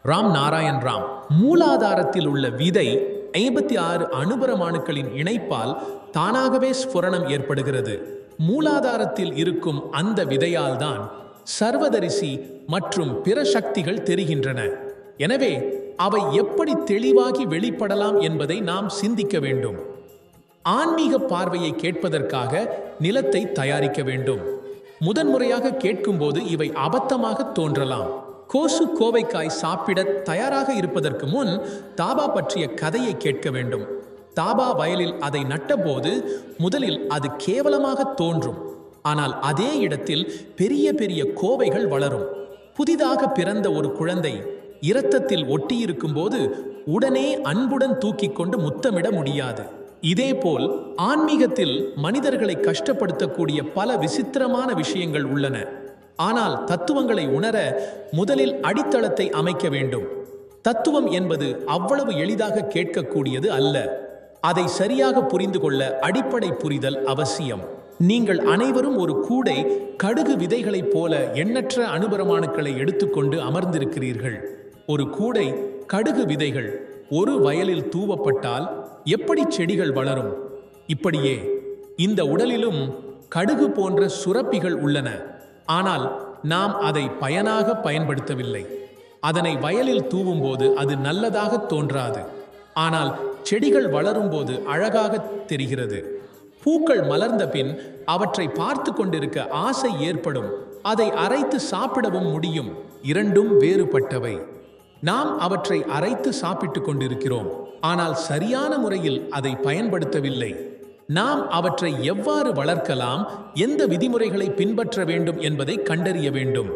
ராம் நாராயண் ராம். மூலாதாரத்தில் உள்ள விதை 56 அணுபரமாணுக்களின் இணைப்பால் தானாகவே ஸ்புரணம் ஏற்படுகிறது. மூலாதாரத்தில் இருக்கும் அந்த விதையால் தான் சர்வதரிசி மற்றும் பிற சக்திகள் தெரிகின்றன. எனவே அவை எப்படி தெளிவாகி வெளிப்படலாம் என்பதை நாம் சிந்திக்க வேண்டும். ஆன்மீக பார்வையை கேட்பதற்காக நிலத்தை தயாரிக்க வேண்டும். முதன்முறையாக கேட்கும்போது இவை அபத்தமாக தோன்றலாம். கோசு கோவைக்காய் சாப்பிட தயாராக இருப்பதற்கு முன் தாபா பற்றிய கதையை கேட்க வேண்டும். தாபா வயலில் அதை நட்டபோது முதலில் அது கேவலமாக தோன்றும். ஆனால் அதே இடத்தில் பெரிய பெரிய கோவைகள் வளரும். புதிதாக பிறந்த ஒரு குழந்தை இரத்தத்தில் ஒட்டியிருக்கும் போது உடனே அன்புடன் தூக்கி கொண்டு முத்தமிட முடியாது. இதேபோல் ஆன்மீகத்தில் மனிதர்களை கஷ்டப்படுத்தக்கூடிய பல விசித்திரமான விஷயங்கள் உள்ளன. ஆனால் தத்துவங்களை உணர முதலில் அடித்தளத்தை அமைக்க வேண்டும். தத்துவம் என்பது அவ்வளவு எளிதாக கேட்கக்கூடியது அல்ல. அதை சரியாக புரிந்து கொள்ள அடிப்படை புரிதல் அவசியம். நீங்கள் அனைவரும் ஒரு கூடை கடுகு விதைகளைப் போல எண்ணற்ற அணுபரமாணுக்களை எடுத்துக்கொண்டு அமர்ந்திருக்கிறீர்கள். ஒரு கூடை கடுகு விதைகள் ஒரு வயலில் தூவப்பட்டால் எப்படி செடிகள் வளரும்? இப்படியே இந்த உடலிலும் கடுகு போன்ற சுரப்பிகள் உள்ளன. ஆனால் நாம் அதை பயனாக பயன்படுத்தவில்லை. அதனை வயலில் தூவும்போது அது நல்லதாக தோன்றாது. ஆனால் செடிகள் வளரும்போது அழகாக தெரிகிறது. பூக்கள் மலர்ந்த பின் அவற்றை பார்த்து கொண்டிருக்க ஆசை ஏற்படும். அதை அரைத்து சாப்பிடவும் முடியும். இரண்டும் வேறுபட்டவை. நாம் அவற்றை அரைத்து சாப்பிட்டு கொண்டிருக்கிறோம். ஆனால் சரியான முறையில் அதை பயன்படுத்தவில்லை. நாம் அவற்றை எவ்வாறு வளர்க்கலாம், எந்த விதிமுறைகளை பின்பற்ற வேண்டும் என்பதை கண்டறிய வேண்டும்.